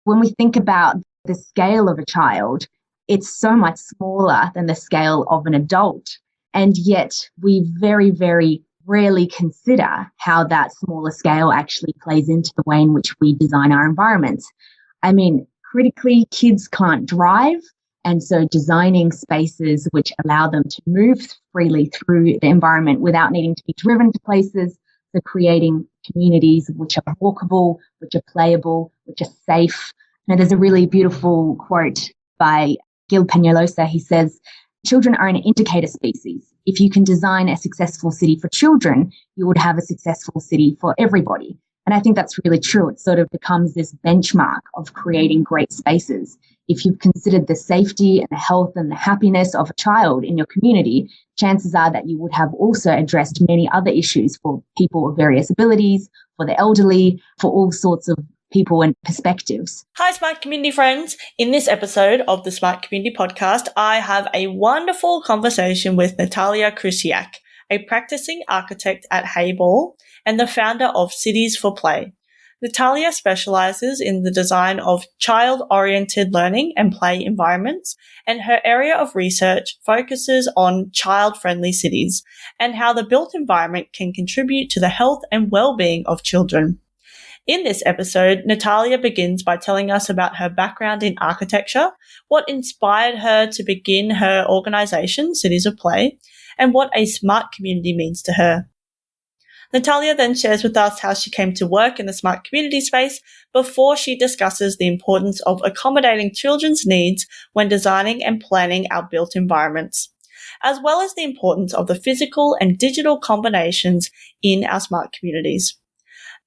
when we think about the scale of a child, it's so much smaller than the scale of an adult. And yet we very, very rarely consider how that smaller scale actually plays into the way in which we design our environments. I mean, critically, kids can't drive. And so designing spaces which allow them to move freely through the environment without needing to be driven to places, so creating communities which are walkable, which are playable, which are safe. Now, there's a really beautiful quote by Gil Peñalosa. He says, "Children are an indicator species. If you can design a successful city for children, you would have a successful city for everybody." And I think that's really true. It sort of becomes this benchmark of creating great spaces. If you've considered the safety and the health and the happiness of a child in your community, chances are that you would have also addressed many other issues for people of various abilities, for the elderly, for all sorts of people and perspectives. Hi, Smart Community friends. In this episode of the Smart Community podcast, I have a wonderful conversation with Natalia Krysiak, a practicing architect at Hayball and the founder of Cities for Play. Natalia specialises in the design of child-oriented learning and play environments, and her area of research focuses on child-friendly cities and how the built environment can contribute to the health and well-being of children. In this episode, Natalia begins by telling us about her background in architecture, what inspired her to begin her organisation, Cities of Play, and what a smart community means to her. Natalia then shares with us how she came to work in the smart community space before she discusses the importance of accommodating children's needs when designing and planning our built environments, as well as the importance of the physical and digital combinations in our smart communities.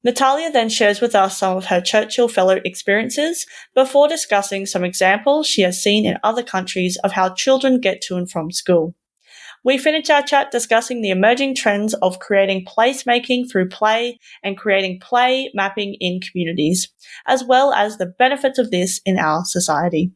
Natalia then shares with us some of her Churchill Fellow experiences before discussing some examples she has seen in other countries of how children get to and from school. We finish our chat discussing the emerging trends of creating placemaking through play and creating play mapping in communities, as well as the benefits of this in our society.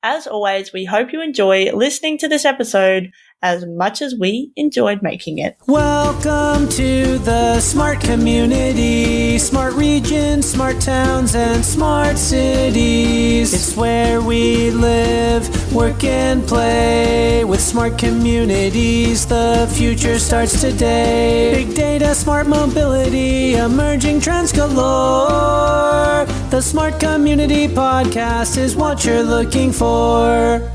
As always, we hope you enjoy listening to this episode as much as we enjoyed making it. Welcome to the smart community, smart regions, smart towns, and smart cities. It's where we live, work, and play. With smart communities, the future starts today. Big data, smart mobility, emerging trends galore. The Smart Community Podcast is what you're looking for.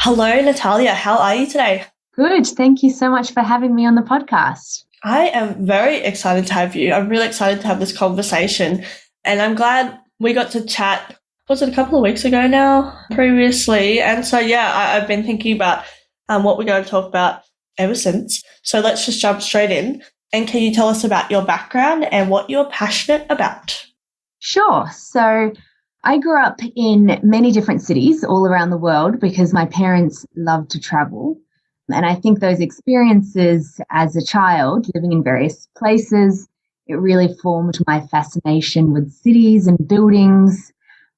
Hello, Natalia. How are you today? Good. Thank you so much for having me on the podcast. I am very excited to have you. I'm really excited to have this conversation, and I'm glad we got to chat. Was it a couple of weeks ago now previously? And so, I've been thinking about what we're going to talk about ever since. So let's just jump straight in. And can you tell us about your background and what you're passionate about? Sure. So I grew up in many different cities all around the world because my parents loved to travel. And I think those experiences as a child, living in various places, it really formed my fascination with cities and buildings.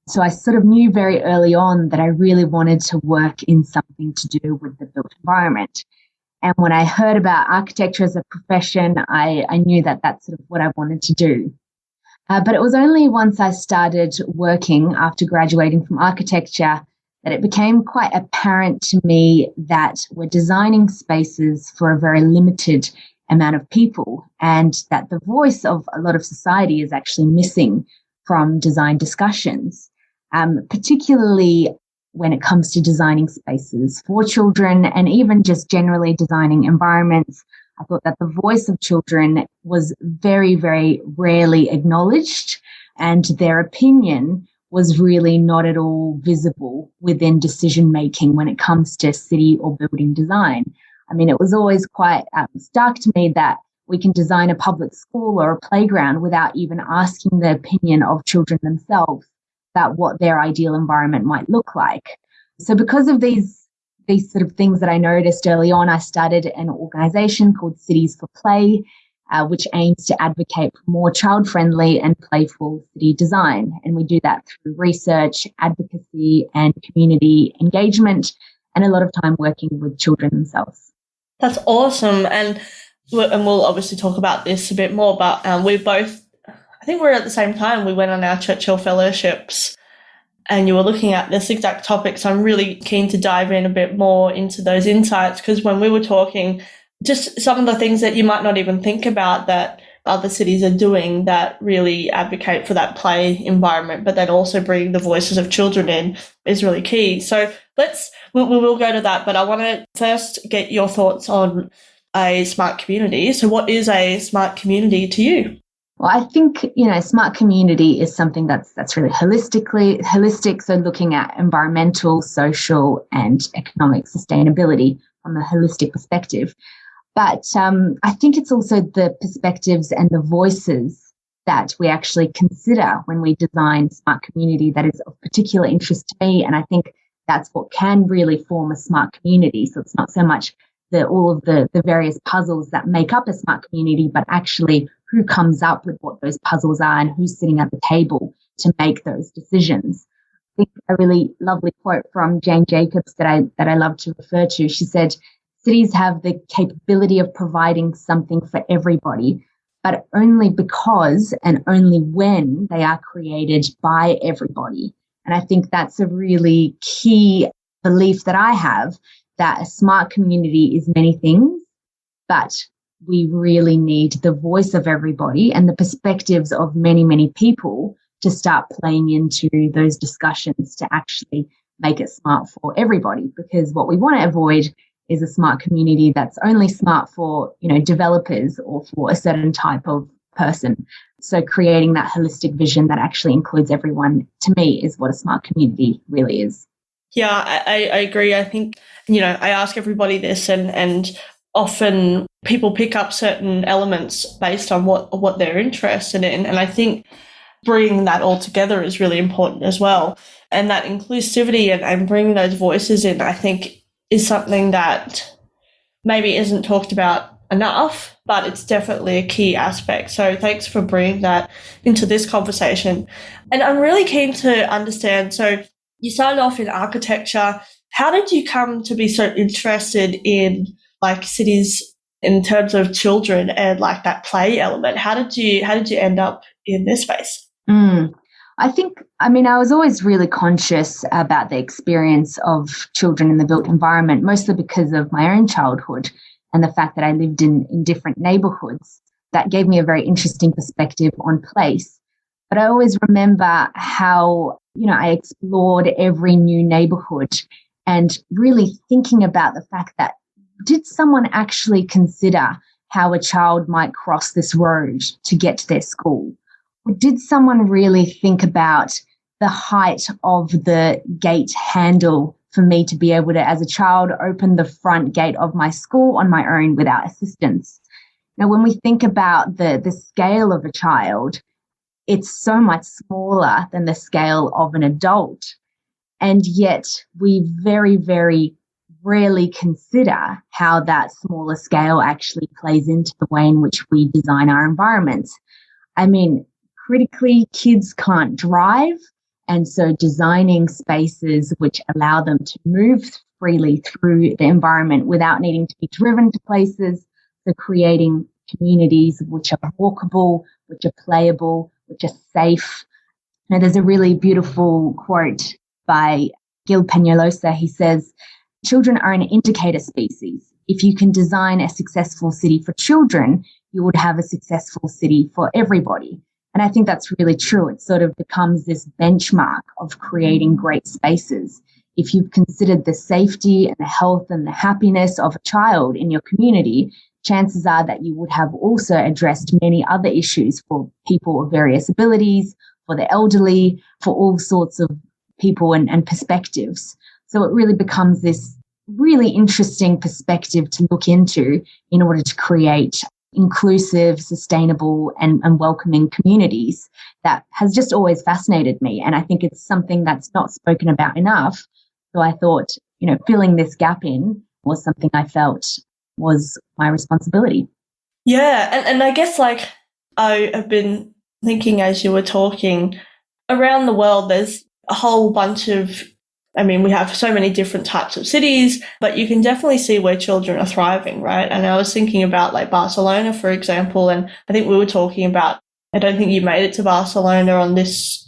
So I sort of knew very early on that I really wanted to work in something to do with the built environment. And when I heard about architecture as a profession, I knew that that's sort of what I wanted to do. But it was only once I started working after graduating from architecture that it became quite apparent to me that we're designing spaces for a very limited amount of people, and that the voice of a lot of society is actually missing from design discussions, particularly when it comes to designing spaces for children and even just generally designing environments. I thought that the voice of children was very, very rarely acknowledged, and their opinion was really not at all visible within decision making when it comes to city or building design. I mean, it was always quite stark to me that we can design a public school or a playground without even asking the opinion of children themselves about what their ideal environment might look like. So because of these sort of things that I noticed early on, I started an organization called Cities for Play, which aims to advocate for more child-friendly and playful city design. And we do that through research, advocacy, and community engagement, and a lot of time working with children themselves. That's awesome. And we'll obviously talk about this a bit more, but we both, I think we're at the same time, we went on our Churchill Fellowships and you were looking at this exact topic. So I'm really keen to dive in a bit more into those insights, because when we were talking, just some of the things that you might not even think about that other cities are doing that really advocate for that play environment, but then also bring the voices of children in is really key. So we will go to that, but I want to first get your thoughts on a smart community. So what is a smart community to you? Well, I think, smart community is something that's really holistic. So looking at environmental, social, and economic sustainability from a holistic perspective. But I think it's also the perspectives and the voices that we actually consider when we design smart community that is of particular interest to me. And I think that's what can really form a smart community. So it's not so much all of the various puzzles that make up a smart community, but actually who comes up with what those puzzles are and who's sitting at the table to make those decisions. I think a really lovely quote from Jane Jacobs that I love to refer to. She said, "Cities have the capability of providing something for everybody, but only because and only when they are created by everybody." And I think that's a really key belief that I have, that a smart community is many things, but we really need the voice of everybody and the perspectives of many, many people to start playing into those discussions to actually make it smart for everybody. Because what we want to avoid is a smart community that's only smart for, developers or for a certain type of person. So creating that holistic vision that actually includes everyone, to me, is what a smart community really is. Yeah, I agree. I think, I ask everybody this, and often people pick up certain elements based on what they're interested in. And I think bringing that all together is really important as well. And that inclusivity and bringing those voices in, I think, is something that maybe isn't talked about enough, but it's definitely a key aspect. So thanks for bringing that into this conversation. And I'm really keen to understand, so you started off in architecture. How did you come to be so interested in cities in terms of children and that play element? How did you end up in this space? I think, I was always really conscious about the experience of children in the built environment, mostly because of my own childhood and the fact that I lived in different neighbourhoods. That gave me a very interesting perspective on place. But I always remember how, I explored every new neighbourhood and really thinking about the fact that, did someone actually consider how a child might cross this road to get to their school? Or did someone really think about the height of the gate handle for me to be able to, as a child, open the front gate of my school on my own without assistance? Now, when we think about the scale of a child, it's so much smaller than the scale of an adult. And yet we very, very rarely consider how that smaller scale actually plays into the way in which we design our environments. Critically, kids can't drive, and so designing spaces which allow them to move freely through the environment without needing to be driven to places, so creating communities which are walkable, which are playable, which are safe. Now, there's a really beautiful quote by Gil Peñalosa. He says, "Children are an indicator species. If you can design a successful city for children, you would have a successful city for everybody." And I think that's really true. It sort of becomes this benchmark of creating great spaces. If you've considered the safety and the health and the happiness of a child in your community, chances are that you would have also addressed many other issues for people of various abilities, for the elderly, for all sorts of people and perspectives. So it really becomes this really interesting perspective to look into in order to create inclusive, sustainable, and welcoming communities. That has just always fascinated me. And I think it's something that's not spoken about enough. So I thought, filling this gap in was something I felt was my responsibility. Yeah. And I guess I have been thinking as you were talking, around the world, there's a whole bunch of, we have so many different types of cities, but you can definitely see where children are thriving, right? And I was thinking about Barcelona, for example, and I think we were talking about, I don't think you made it to Barcelona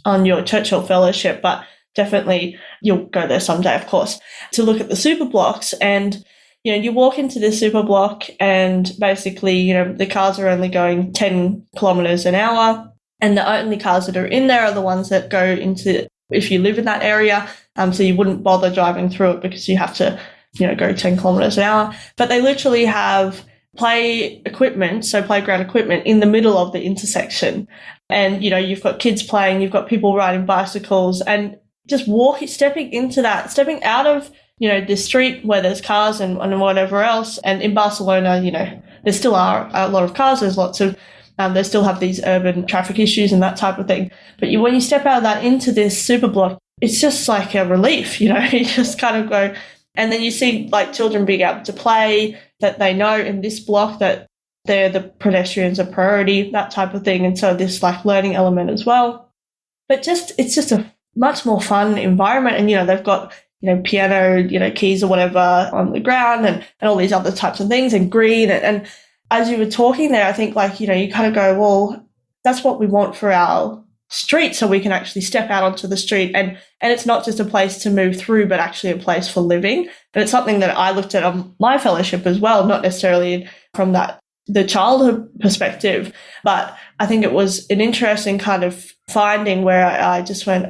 on your Churchill Fellowship, but definitely you'll go there someday, of course, to look at the super blocks. And, you walk into this super block and basically, the cars are only going 10 kilometers an hour. And the only cars that are in there are the ones that go into, if you live in that area. So you wouldn't bother driving through it because you have to, go 10 kilometers an hour. But they literally have play equipment, so playground equipment, in the middle of the intersection. And, you've got kids playing, you've got people riding bicycles, and just stepping out of, the street where there's cars and whatever else. And in Barcelona, there still are a lot of cars. There's lots of, they still have these urban traffic issues and that type of thing. But when you step out of that into this super block, it's just like a relief, you just kind of go, and then you see like children being able to play, that they know in this block that the pedestrians are priority, that type of thing. And so this like learning element as well. But it's just a much more fun environment. And, they've got, piano, keys or whatever on the ground and all these other types of things, and green. And as you were talking there, I think like, you kind of go, well, that's what we want for our street, so we can actually step out onto the street. And it's not just a place to move through, but actually a place for living. And it's something that I looked at on my fellowship as well, not necessarily from the childhood perspective, but I think it was an interesting kind of finding where I just went,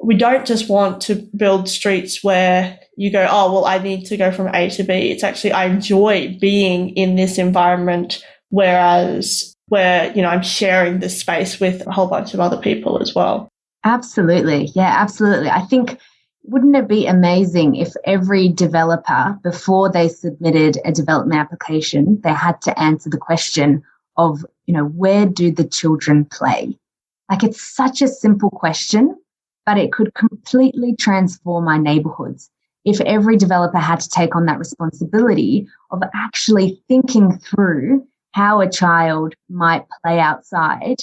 we don't just want to build streets where you go, oh, well, I need to go from A to B. It's actually, I enjoy being in this environment, where, I'm sharing this space with a whole bunch of other people as well. Absolutely. Yeah, absolutely. I think, wouldn't it be amazing if every developer, before they submitted a development application, they had to answer the question of, where do the children play? Like, it's such a simple question, but it could completely transform our neighborhoods if every developer had to take on that responsibility of actually thinking through how a child might play outside,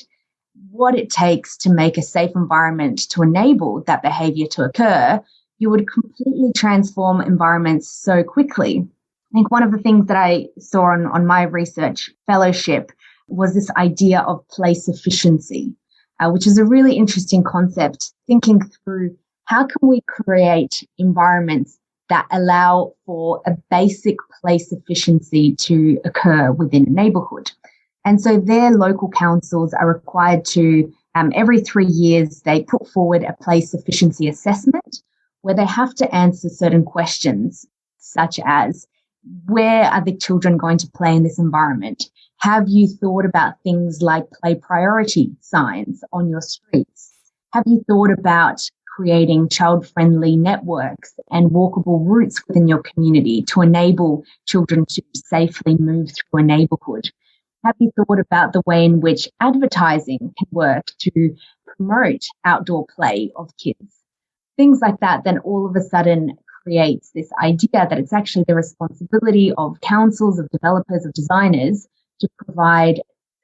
what it takes to make a safe environment to enable that behavior to occur. You would completely transform environments so quickly. I think one of the things that I saw on my research fellowship was this idea of place efficiency, which is a really interesting concept, thinking through how can we create environments that allow for a basic place efficiency to occur within a neighbourhood. And so their local councils are required to, every 3 years, they put forward a place efficiency assessment where they have to answer certain questions, such as, where are the children going to play in this environment? Have you thought about things like play priority signs on your streets? Have you thought about creating child-friendly networks and walkable routes within your community to enable children to safely move through a neighbourhood? Have you thought about the way in which advertising can work to promote outdoor play of kids? Things like that then all of a sudden creates this idea that it's actually the responsibility of councils, of developers, of designers to provide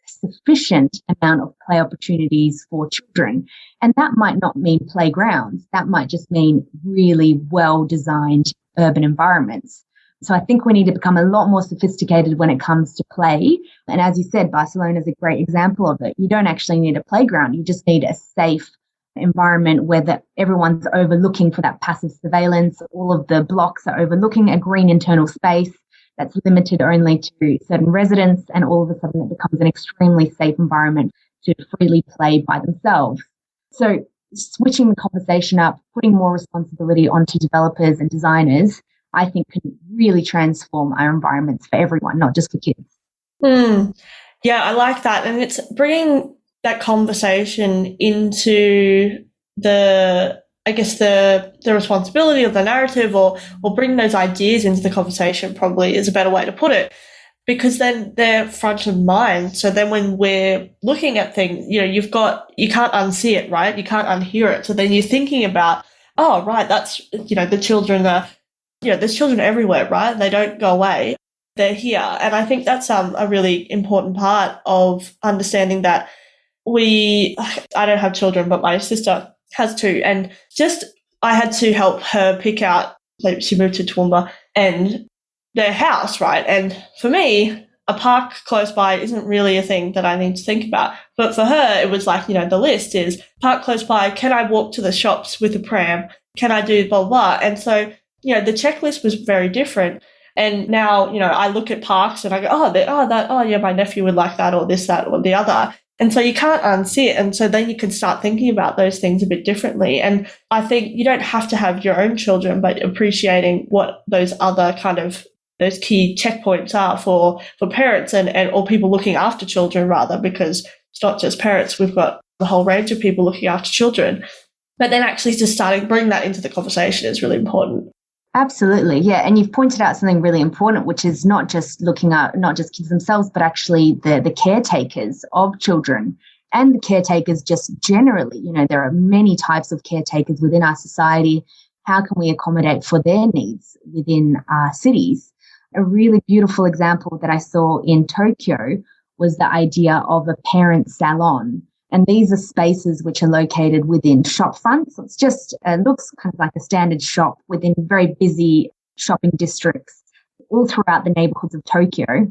sufficient amount of play opportunities for children. And that might not mean playgrounds. That might just mean really well-designed urban environments. So I think we need to become a lot more sophisticated when it comes to play. And as you said, Barcelona is a great example of it. You don't actually need a playground. You just need a safe environment where everyone's overlooking for that passive surveillance. All of the blocks are overlooking a green internal space that's limited only to certain residents, and all of a sudden it becomes an extremely safe environment to freely play by themselves. So switching the conversation up, putting more responsibility onto developers and designers, I think can really transform our environments for everyone, not just for kids. Yeah, I like that. And it's bringing that conversation into the responsibility of the narrative, or bring those ideas into the conversation, probably is a better way to put it, because then they're front of mind. So then when we're looking at things, you can't unsee it, right? You can't unhear it. So then you're thinking about, oh, right, that's, the children are, there's children everywhere, right? They don't go away. They're here. And I think that's a really important part of understanding that I don't have children, but my sister has two. And I had to help her pick out, like, she moved to Toowoomba and their house, right? And for me, a park close by isn't really a thing that I need to think about. But for her, it was like, the list is park close by. Can I walk to the shops with a pram? Can I do blah, blah? And so, the checklist was very different. And now, I look at parks and I go, yeah, my nephew would like that or this, that, or the other. And so you can't unsee it. And so then you can start thinking about those things a bit differently. And I think you don't have to have your own children, but appreciating what those other kind of those key checkpoints are for parents and or people looking after children rather, because it's not just parents. We've got the whole range of people looking after children. But then actually just starting to bring that into the conversation is really important. Absolutely. Yeah. And you've pointed out something really important, which is not just looking at not just kids themselves, but actually the caretakers of children and the caretakers just generally. There are many types of caretakers within our society. How can we accommodate for their needs within our cities? A really beautiful example that I saw in Tokyo was the idea of a parent salon. And these are spaces which are located within shop fronts. So it's just looks kind of like a standard shop within very busy shopping districts all throughout the neighborhoods of Tokyo.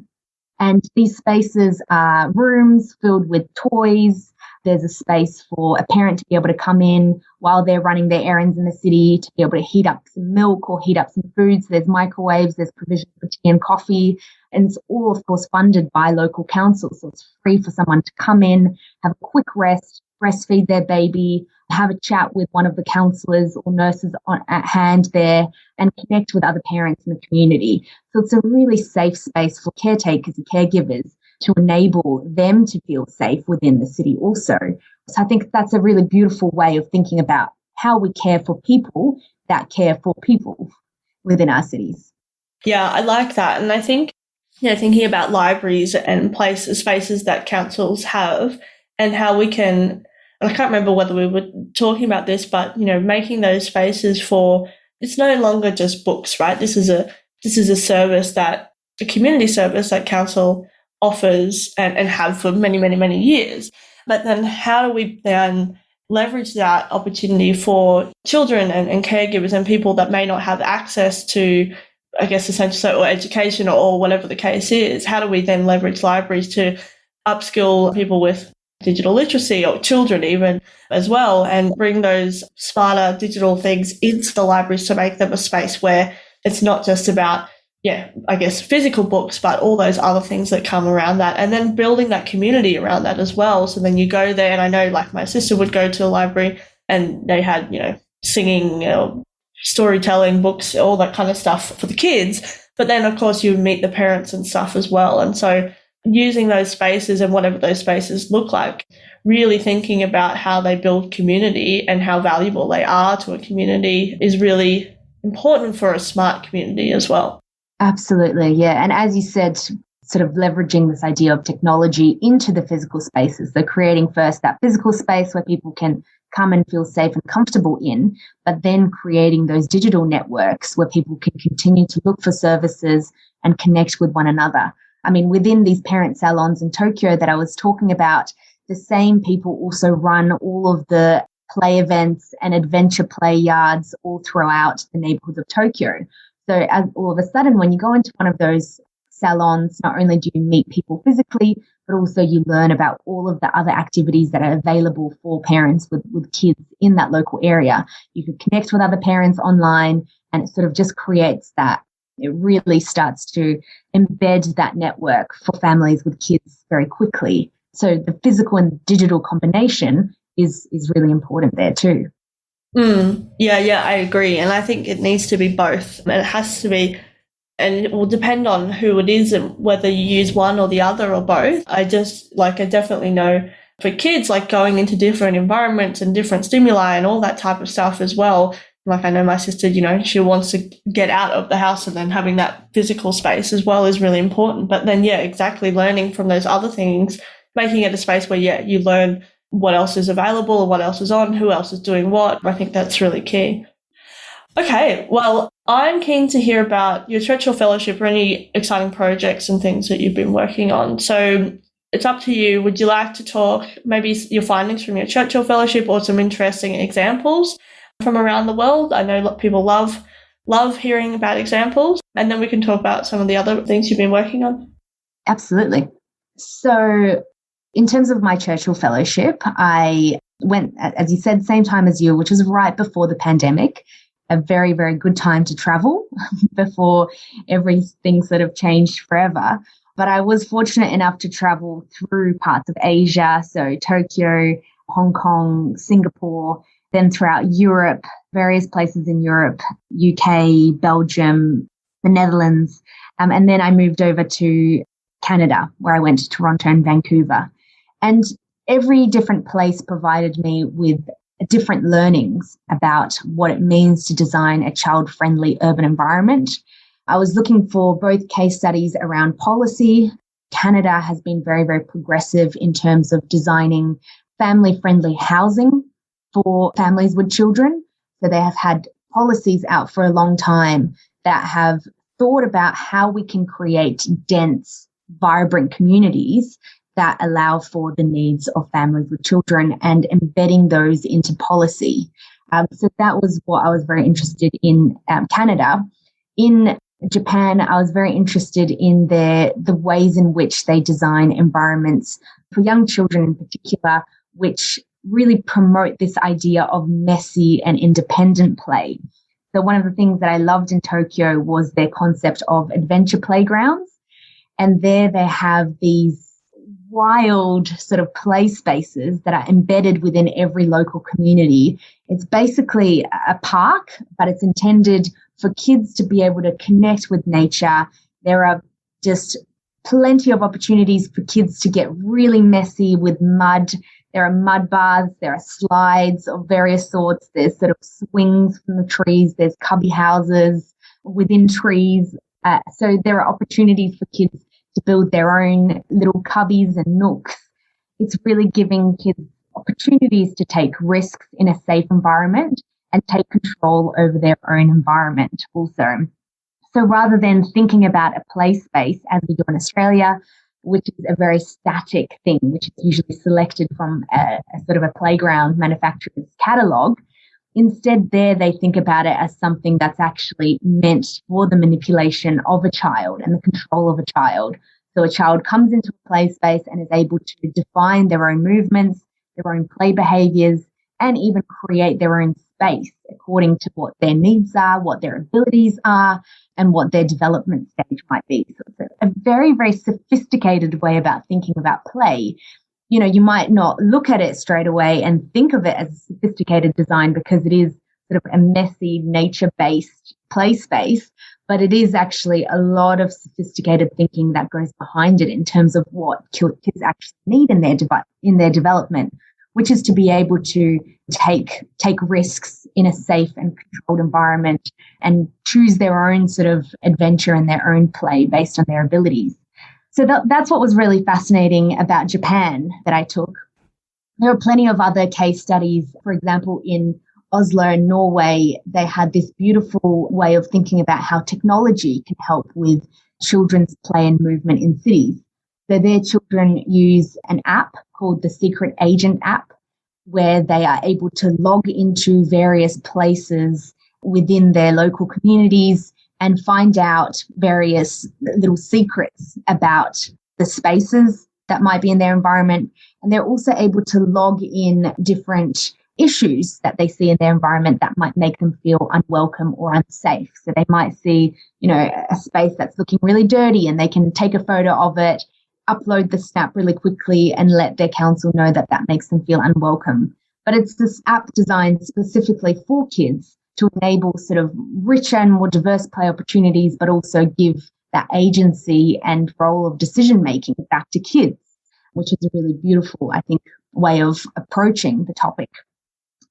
And these spaces are rooms filled with toys. There's a space for a parent to be able to come in while they're running their errands in the city to be able to heat up some milk or heat up some food. So there's microwaves, there's provision for tea and coffee. And it's all, of course, funded by local councils. So it's free for someone to come in, have a quick rest, breastfeed their baby, have a chat with one of the counsellors or nurses at hand there, and connect with other parents in the community. So it's a really safe space for caretakers and caregivers to enable them to feel safe within the city also. So I think that's a really beautiful way of thinking about how we care for people that care for people within our cities. Yeah, I like that. And I think, thinking about libraries and spaces that councils have and how we can, and I can't remember whether we were talking about this, but, making those spaces for, it's no longer just books, right? This is a service a community service that council offers and have for many, many, many years. But then how do we then leverage that opportunity for children and caregivers and people that may not have access to, I guess, essentially, or education or whatever the case is? How do we then leverage libraries to upskill people with digital literacy or children even as well, and bring those smarter digital things into the libraries to make them a space where it's not just about physical books, but all those other things that come around that, and then building that community around that as well. So then you go there, and I know like my sister would go to the library and they had, singing, storytelling books, all that kind of stuff for the kids. But then of course you meet the parents and stuff as well. And so using those spaces and whatever those spaces look like, really thinking about how they build community and how valuable they are to a community is really important for a smart community as well. Absolutely, yeah. And as you said, sort of leveraging this idea of technology into the physical spaces. So creating first that physical space where people can come and feel safe and comfortable in, but then creating those digital networks where people can continue to look for services and connect with one another. I mean, within these parent salons in Tokyo that I was talking about, the same people also run all of the play events and adventure play yards all throughout the neighborhoods of Tokyo. So as all of a sudden, when you go into one of those salons, not only do you meet people physically, but also you learn about all of the other activities that are available for parents with kids in that local area. You can connect with other parents online, and it sort of just creates that. It really starts to embed that network for families with kids very quickly. So the physical and digital combination is really important there too. Yeah, I agree. And I think it needs to be both. And it has to be, and it will depend on who it is and whether you use one or the other or both. I definitely know for kids, like going into different environments and different stimuli and all that type of stuff as well. Like I know my sister, she wants to get out of the house, and then having that physical space as well is really important. But then, exactly, learning from those other things, making it a space where, you learn what else is available, what else is on, who else is doing what. I think that's really key. Okay, well, I'm keen to hear about your Churchill Fellowship or any exciting projects and things that you've been working on. So it's up to you. Would you like to talk maybe your findings from your Churchill Fellowship or some interesting examples from around the world? I know people love hearing about examples, and then we can talk about some of the other things you've been working on. Absolutely. So in terms of my Churchill Fellowship, I went, as you said, same time as you, which was right before the pandemic, a very, very good time to travel before everything sort of changed forever. But I was fortunate enough to travel through parts of Asia, so Tokyo, Hong Kong, Singapore, then throughout Europe, various places in Europe, UK, Belgium, the Netherlands, and then I moved over to Canada, where I went to Toronto and Vancouver. And every different place provided me with different learnings about what it means to design a child-friendly urban environment. I was looking for both case studies around policy. Canada has been very, very progressive in terms of designing family-friendly housing for families with children. So they have had policies out for a long time that have thought about how we can create dense, vibrant communities that allow for the needs of families with children and embedding those into policy. So that was what I was very interested in Canada. In Japan, I was very interested in the ways in which they design environments for young children in particular, which really promote this idea of messy and independent play. So one of the things that I loved in Tokyo was their concept of adventure playgrounds. And there they have these wild sort of play spaces that are embedded within every local community. It's basically a park, but it's intended for kids to be able to connect with nature. There are just plenty of opportunities for kids to get really messy with mud. There are mud baths, there are slides of various sorts, there's sort of swings from the trees, there's cubby houses within trees. So there are opportunities for kids to build their own little cubbies and nooks. It's really giving kids opportunities to take risks in a safe environment and take control over their own environment also. So rather than thinking about a play space as we do in Australia, which is a very static thing, which is usually selected from a sort of a playground manufacturer's catalogue, instead there they think about it as something that's actually meant for the manipulation of a child and the control of a child. So a child comes into a play space and is able to define their own movements, their own play behaviours, and even create their own space according to what their needs are, what their abilities are, and what their development stage might be. So it's a very, very sophisticated way about thinking about play. You know, you might not look at it straight away and think of it as a sophisticated design because it is sort of a messy, nature-based play space, but it is actually a lot of sophisticated thinking that goes behind it in terms of what kids actually need in their development, which is to be able to take risks in a safe and controlled environment and choose their own sort of adventure and their own play based on their abilities. So that's what was really fascinating about Japan that I took. There are plenty of other case studies. For example, in Oslo, Norway, they had this beautiful way of thinking about how technology can help with children's play and movement in cities. So their children use an app called the Secret Agent app, where they are able to log into various places within their local communities and find out various little secrets about the spaces that might be in their environment. And they're also able to log in different issues that they see in their environment that might make them feel unwelcome or unsafe. So they might see, a space that's looking really dirty and they can take a photo of it, upload the snap really quickly and let their council know that that makes them feel unwelcome. But it's this app designed specifically for kids to enable sort of richer and more diverse play opportunities, but also give that agency and role of decision making back to kids, which is a really beautiful, I think, way of approaching the topic.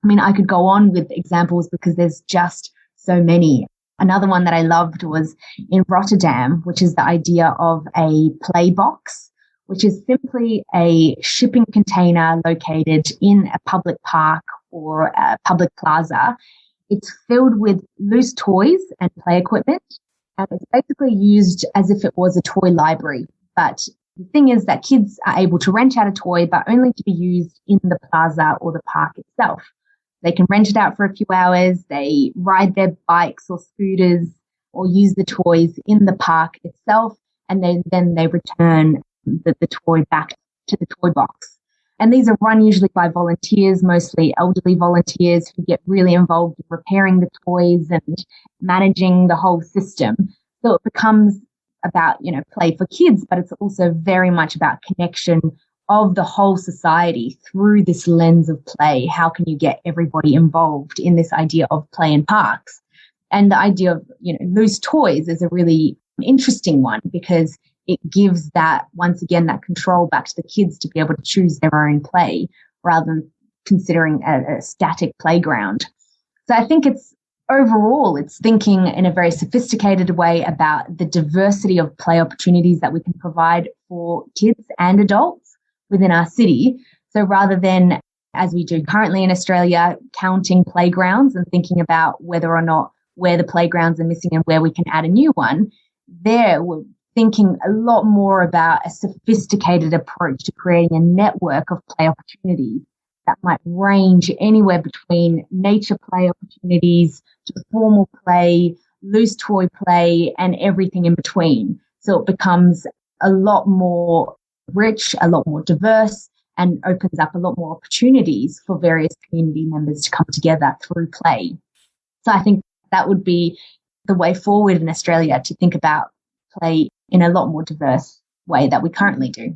I mean, I could go on with examples because there's just so many. Another one that I loved was in Rotterdam, which is the idea of a play box, which is simply a shipping container located in a public park or a public plaza. It's filled with loose toys and play equipment, and it's basically used as if it was a toy library. But the thing is that kids are able to rent out a toy, but only to be used in the plaza or the park itself. They can rent it out for a few hours, they ride their bikes or scooters or use the toys in the park itself, and then they return the toy back to the toy box. And these are run usually by volunteers, mostly elderly volunteers who get really involved in repairing the toys and managing the whole system. So it becomes about, play for kids, but it's also very much about connection of the whole society through this lens of play. How can you get everybody involved in this idea of play in parks? And the idea of, loose toys is a really interesting one because it gives that, once again, that control back to the kids to be able to choose their own play rather than considering a static playground. So I think it's thinking in a very sophisticated way about the diversity of play opportunities that we can provide for kids and adults within our city. So rather than, as we do currently in Australia, counting playgrounds and thinking about whether or not where the playgrounds are missing and where we can add a new one, we're thinking a lot more about a sophisticated approach to creating a network of play opportunities that might range anywhere between nature play opportunities to formal play, loose toy play, and everything in between. So it becomes a lot more rich, a lot more diverse, and opens up a lot more opportunities for various community members to come together through play. So I think that would be the way forward in Australia, to think about play in a lot more diverse way that we currently do.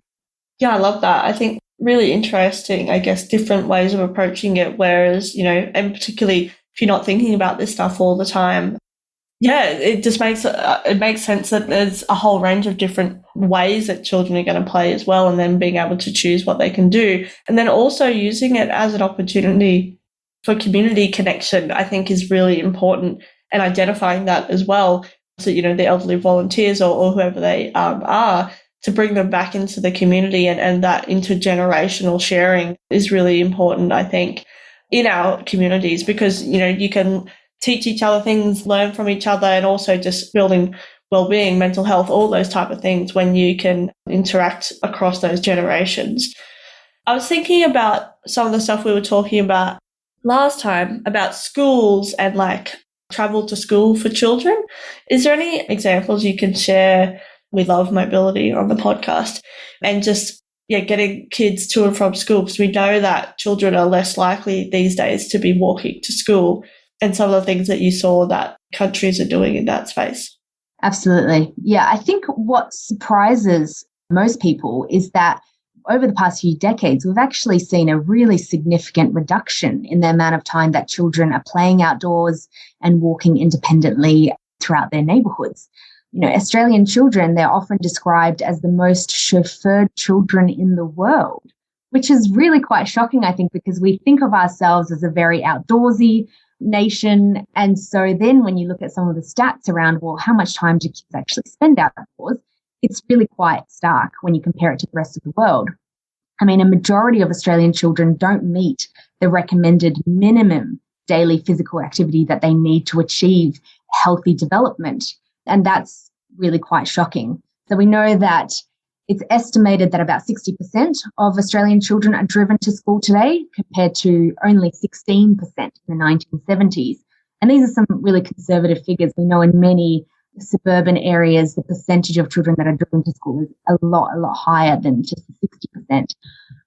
Yeah, I love that. I think really interesting, I guess, different ways of approaching it. Whereas, and particularly if you're not thinking about this stuff all the time, it just makes sense that there's a whole range of different ways that children are going to play as well, and then being able to choose what they can do. And then also using it as an opportunity for community connection, I think is really important, and identifying that as well. So, the elderly volunteers or whoever they are, to bring them back into the community, and that intergenerational sharing is really important, I think, in our communities, because, you can teach each other things, learn from each other, and also just building wellbeing, mental health, all those type of things when you can interact across those generations. I was thinking about some of the stuff we were talking about last time about schools and travel to school for children. Is there any examples you can share? We love mobility on the podcast, and just getting kids to and from school, because we know that children are less likely these days to be walking to school, and some of the things that you saw that countries are doing in that space. Absolutely. Yeah, I think what surprises most people is that over the past few decades, we've actually seen a really significant reduction in the amount of time that children are playing outdoors and walking independently throughout their neighbourhoods. Australian children, they're often described as the most chauffeured children in the world, which is really quite shocking, I think, because we think of ourselves as a very outdoorsy nation. And so then when you look at some of the stats around, well, how much time do kids actually spend outdoors? It's really quite stark when you compare it to the rest of the world. I mean, a majority of Australian children don't meet the recommended minimum daily physical activity that they need to achieve healthy development. And that's really quite shocking. So we know that it's estimated that about 60% of Australian children are driven to school today, compared to only 16% in the 1970s. And these are some really conservative figures. We know in many suburban areas, the percentage of children that are driven to school is a lot higher than just 60%.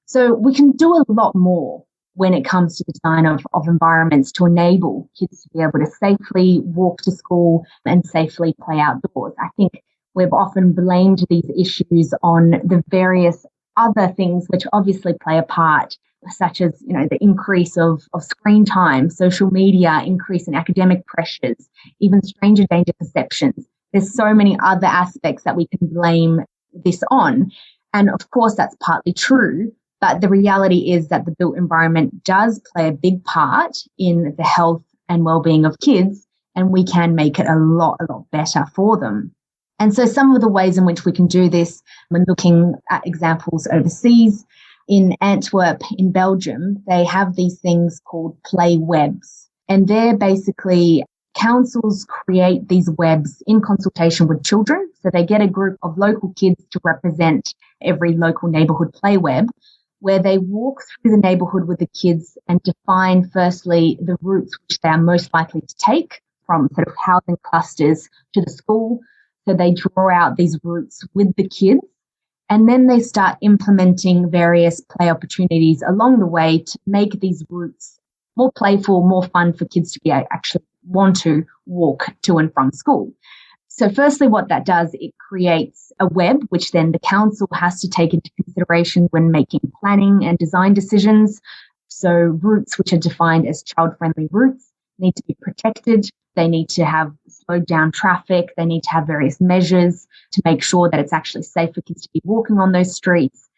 So we can do a lot more when it comes to the design of environments to enable kids to be able to safely walk to school and safely play outdoors. I think we've often blamed these issues on the various other things which obviously play a part, such as, the increase of screen time, social media, increase in academic pressures, even stranger danger perceptions. There's so many other aspects that we can blame this on. And of course, that's partly true. But the reality is that the built environment does play a big part in the health and well-being of kids, and we can make it a lot better for them. And so some of the ways in which we can do this, when looking at examples overseas, in Antwerp, in Belgium, they have these things called play webs. And they're basically, councils create these webs in consultation with children. So they get a group of local kids to represent every local neighbourhood play web, where they walk through the neighbourhood with the kids and define, firstly, the routes which they are most likely to take from sort of housing clusters to the school. So they draw out these routes with the kids, and then they start implementing various play opportunities along the way to make these routes more playful, more fun for kids to be actually want to walk to and from school. So firstly, what that does, it creates a web, which then the council has to take into consideration when making planning and design decisions. So routes which are defined as child-friendly routes need to be protected. They need to have slowed down traffic. They need to have various measures to make sure that it's actually safe for kids to be walking on those streets.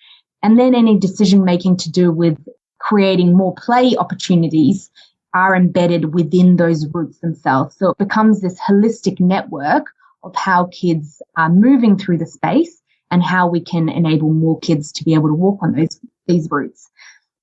And then any decision making to do with creating more play opportunities are embedded within those routes themselves. So it becomes this holistic network of how kids are moving through the space and how we can enable more kids to be able to walk on these routes.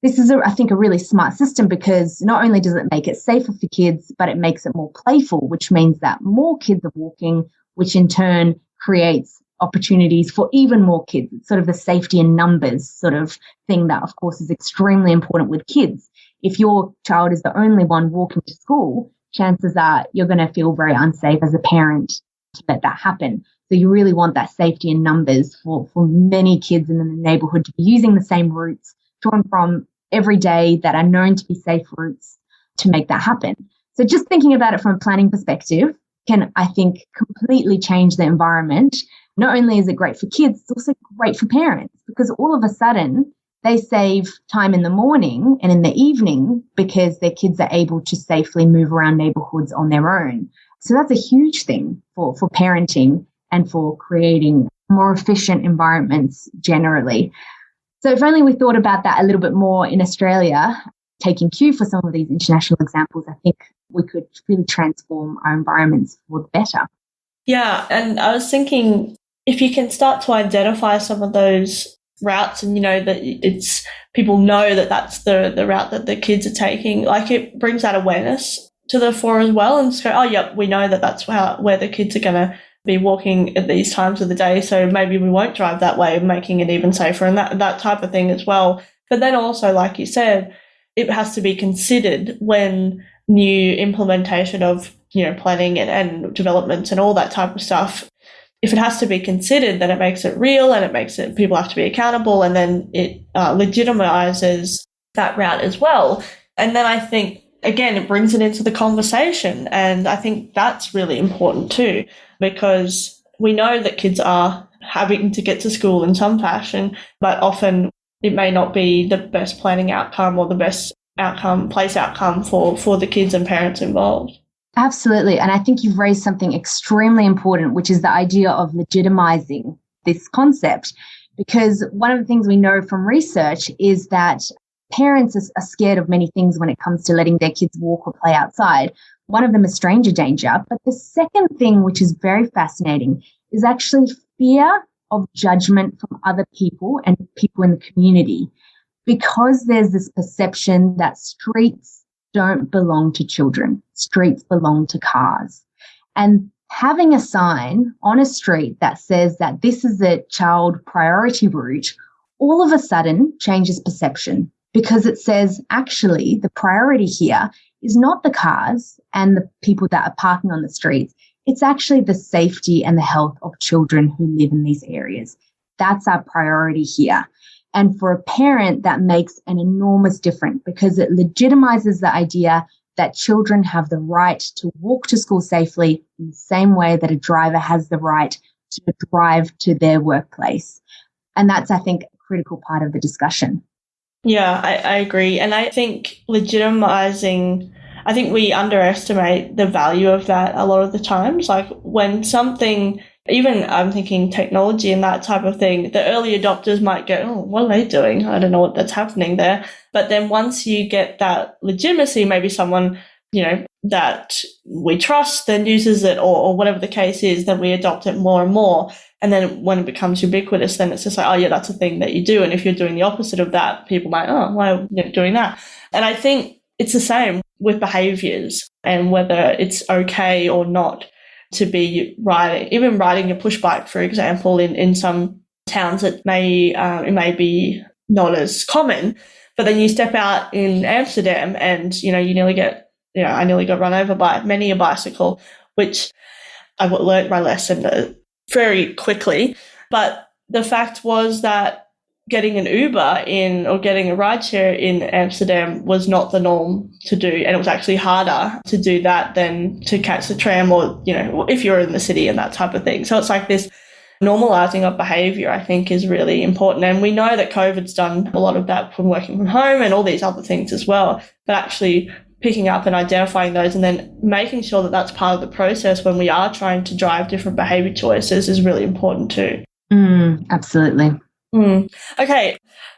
This is, I think, a really smart system because not only does it make it safer for kids, but it makes it more playful, which means that more kids are walking, which in turn creates opportunities for even more kids. It's sort of the safety in numbers sort of thing that, of course, is extremely important with kids. If your child is the only one walking to school, chances are you're going to feel very unsafe as a parent to let that happen. So you really want that safety in numbers for many kids in the neighbourhood to be using the same routes to and from every day that are known to be safe routes to make that happen. So just thinking about it from a planning perspective can, I think, completely change the environment. Not only is it great for kids, it's also great for parents because all of a sudden they save time in the morning and in the evening because their kids are able to safely move around neighbourhoods on their own. So that's a huge thing for parenting and for creating more efficient environments generally. So if only we thought about that a little bit more in Australia, taking cue for some of these international examples, I think we could really transform our environments for the better. Yeah, and I was thinking if you can start to identify some of those routes and, that it's people know that that's the route that the kids are taking, like it brings that awareness to the fore as well and just go, oh, yep, we know that that's where the kids are going to be walking at these times of the day, so maybe we won't drive that way, making it even safer and that type of thing as well. But then also, like you said, it has to be considered when new implementation of, planning and development and all that type of stuff. If it has to be considered, then it makes it real and it makes it people have to be accountable, and then it legitimizes that route as well. And then I think, again, it brings it into the conversation. And I think that's really important too, because we know that kids are having to get to school in some fashion, but often it may not be the best planning outcome or the best place outcome for the kids and parents involved. Absolutely. And I think you've raised something extremely important, which is the idea of legitimizing this concept. Because one of the things we know from research is that parents are scared of many things when it comes to letting their kids walk or play outside. One of them is stranger danger. But the second thing, which is very fascinating, is actually fear of judgment from other people and people in the community. Because there's this perception that streets don't belong to children. Streets belong to cars. And having a sign on a street that says that this is a child priority route all of a sudden changes perception, because it says actually the priority here is not the cars and the people that are parking on the streets. It's actually the safety and the health of children who live in these areas. That's our priority here. And for a parent, that makes an enormous difference because it legitimizes the idea that children have the right to walk to school safely in the same way that a driver has the right to drive to their workplace. And that's, I think, a critical part of the discussion. Yeah, I agree. And I think legitimizing, I think we underestimate the value of that a lot of the times. Like when something, even I'm thinking technology and that type of thing, the early adopters might go, oh, what are they doing? I don't know what that's happening there. But then once you get that legitimacy, maybe someone, that we trust then uses it or whatever the case is, then we adopt it more and more. And then when it becomes ubiquitous, then it's just like, oh, yeah, that's a thing that you do. And if you're doing the opposite of that, people might, oh, why are you doing that? And I think it's the same with behaviours and whether it's okay or not to be riding a push bike, for example, in some towns it may be not as common. But then you step out in Amsterdam and, you nearly get, I nearly got run over by many a bicycle, which I learned my lesson that very quickly. But the fact was that getting an Uber in or getting a rideshare in Amsterdam was not the norm to do. And it was actually harder to do that than to catch the tram or, if you're in the city and that type of thing. So it's like this normalizing of behavior, I think, is really important. And we know that COVID's done a lot of that from working from home and all these other things as well. But actually picking up and identifying those and then making sure that that's part of the process when we are trying to drive different behavior choices is really important too. Absolutely. Okay,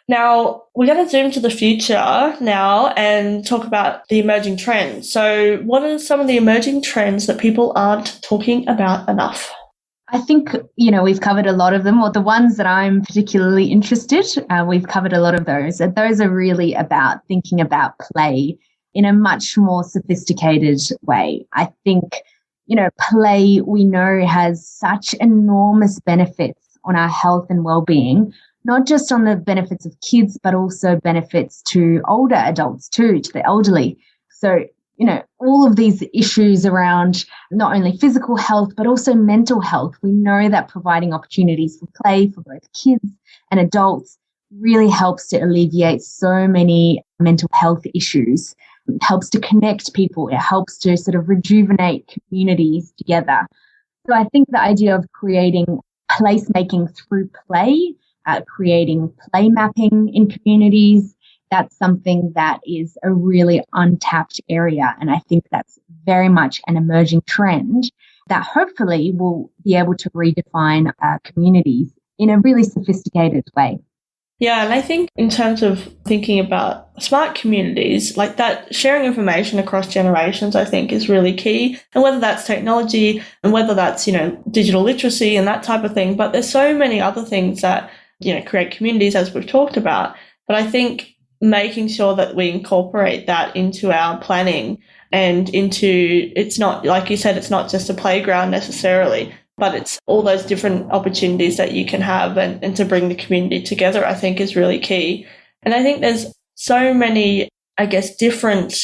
now we're going to zoom to the future now and talk about the emerging trends. So what are some of the emerging trends that people aren't talking about enough? I think, we've covered a lot of them, or the ones that I'm particularly interested, we've covered a lot of those. And those are really about thinking about play in a much more sophisticated way. I think, play we know has such enormous benefits on our health and well-being, not just on the benefits of kids, but also benefits to older adults too, to the elderly. So, all of these issues around not only physical health, but also mental health. We know that providing opportunities for play for both kids and adults really helps to alleviate so many mental health issues. It helps to connect people. It helps to sort of rejuvenate communities together. So I think the idea of creating placemaking through play, creating play mapping in communities, that's something that is a really untapped area. And I think that's very much an emerging trend that hopefully will be able to redefine communities in a really sophisticated way. Yeah, and I think in terms of thinking about smart communities, like that sharing information across generations, I think is really key. And whether that's technology and whether that's, digital literacy and that type of thing. But there's so many other things that, create communities, as we've talked about. But I think making sure that we incorporate that into our planning and it's not, like you said, it's not just a playground necessarily, but it's all those different opportunities that you can have and to bring the community together, I think is really key. And I think there's so many, different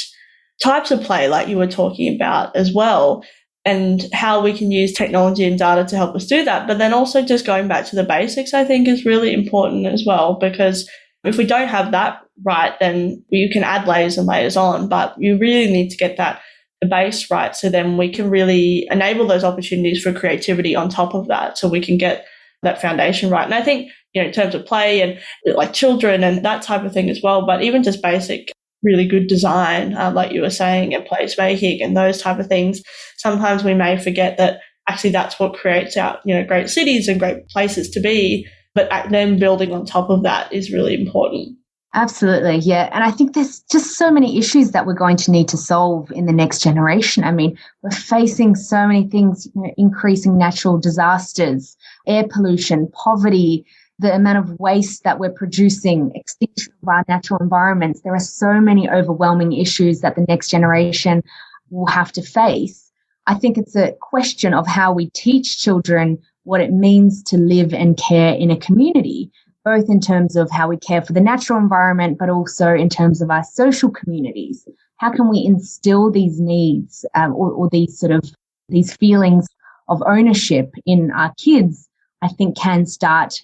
types of play, like you were talking about as well, and how we can use technology and data to help us do that. But then also just going back to the basics, I think is really important as well, because if we don't have that right, then you can add layers and layers on, but you really need to get the base right, so then we can really enable those opportunities for creativity on top of that, so we can get that foundation right. And I think, in terms of play and like children and that type of thing as well, but even just basic, really good design, like you were saying, and placemaking and those type of things, sometimes we may forget that actually that's what creates our, great cities and great places to be. But then building on top of that is really important. Absolutely, yeah. And I think there's just so many issues that we're going to need to solve in the next generation. I mean, we're facing so many things, increasing natural disasters, air pollution, poverty, the amount of waste that we're producing, extinction of our natural environments. There are so many overwhelming issues that the next generation will have to face. I think it's a question of how we teach children what it means to live and care in a community, both in terms of how we care for the natural environment, but also in terms of our social communities. How can we instill these needs or these feelings of ownership in our kids, I think can start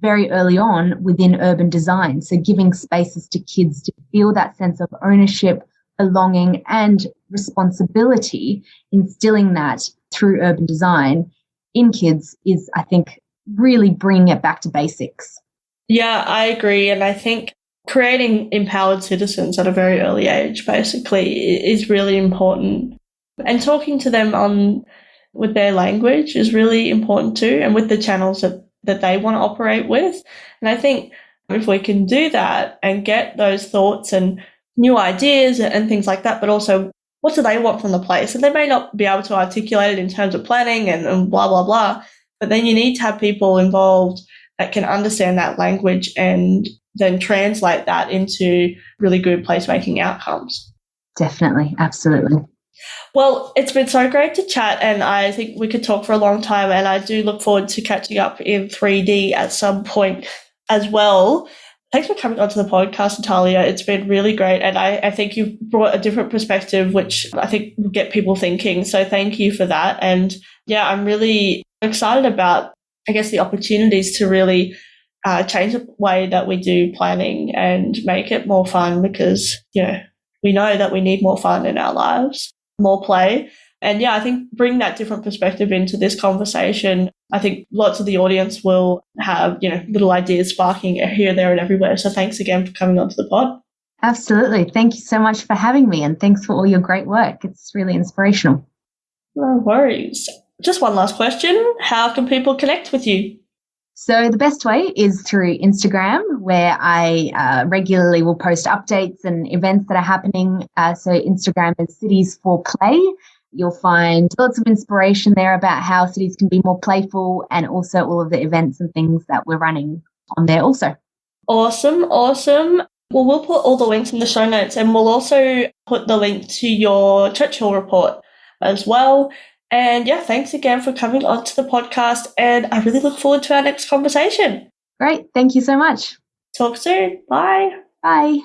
very early on within urban design. So giving spaces to kids to feel that sense of ownership, belonging, and responsibility, instilling that through urban design in kids is, I think, really bringing it back to basics. Yeah, I agree. And I think creating empowered citizens at a very early age, basically, is really important. And talking to them with their language is really important too, and with the channels that they want to operate with. And I think if we can do that and get those thoughts and new ideas and things like that, but also what do they want from the place? And they may not be able to articulate it in terms of planning and blah, blah, blah. But then you need to have people involved that can understand that language and then translate that into really good placemaking outcomes. Definitely. Absolutely. Well, it's been so great to chat, and I think we could talk for a long time, and I do look forward to catching up in 3D at some point as well. Thanks for coming onto the podcast, Natalia. It's been really great. And I think you've brought a different perspective, which I think will get people thinking. So thank you for that. And yeah, I'm really excited about, I guess, the opportunities to really change the way that we do planning and make it more fun because, we know that we need more fun in our lives, more play. And I think bring that different perspective into this conversation. I think lots of the audience will have, little ideas sparking here, there and everywhere. So thanks again for coming onto the pod. Absolutely. Thank you so much for having me, and thanks for all your great work. It's really inspirational. No worries. Just one last question. How can people connect with you? So the best way is through Instagram, where I regularly will post updates and events that are happening. So Instagram is Cities for Play. You'll find lots of inspiration there about how cities can be more playful, and also all of the events and things that we're running on there also. Awesome. Well, we'll put all the links in the show notes, and we'll also put the link to your Churchill report as well. And thanks again for coming onto the podcast, and I really look forward to our next conversation. Great. Thank you so much. Talk soon. Bye. Bye.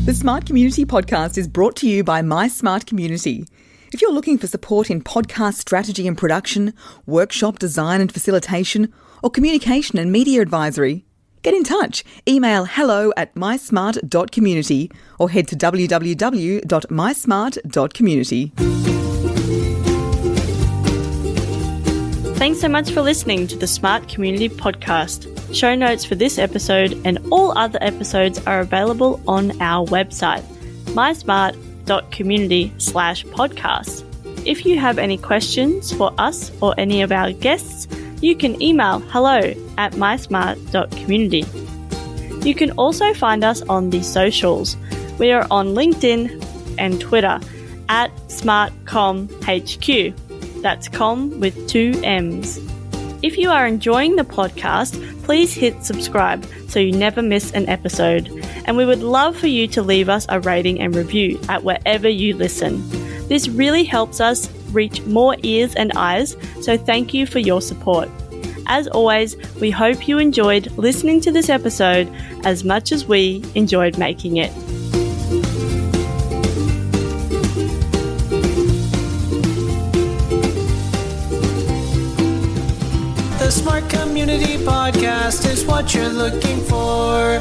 The Smart Community podcast is brought to you by My Smart Community. If you're looking for support in podcast strategy and production, workshop design and facilitation, or communication and media advisory, get in touch. Email hello@mysmart.community or head to www.mysmart.community. Thanks so much for listening to the Smart Community Podcast. Show notes for this episode and all other episodes are available on our website, mysmart.community/podcast. If you have any questions for us or any of our guests, you can email hello@mysmart.community. You can also find us on the socials. We are on LinkedIn and Twitter @SmartComHQ. That's com with 2 M's. If you are enjoying the podcast, please hit subscribe so you never miss an episode. And we would love for you to leave us a rating and review at wherever you listen. This really helps us reach more ears and eyes, so thank you for your support. As always, we hope you enjoyed listening to this episode as much as we enjoyed making it. The Smart Community Podcast is what you're looking for.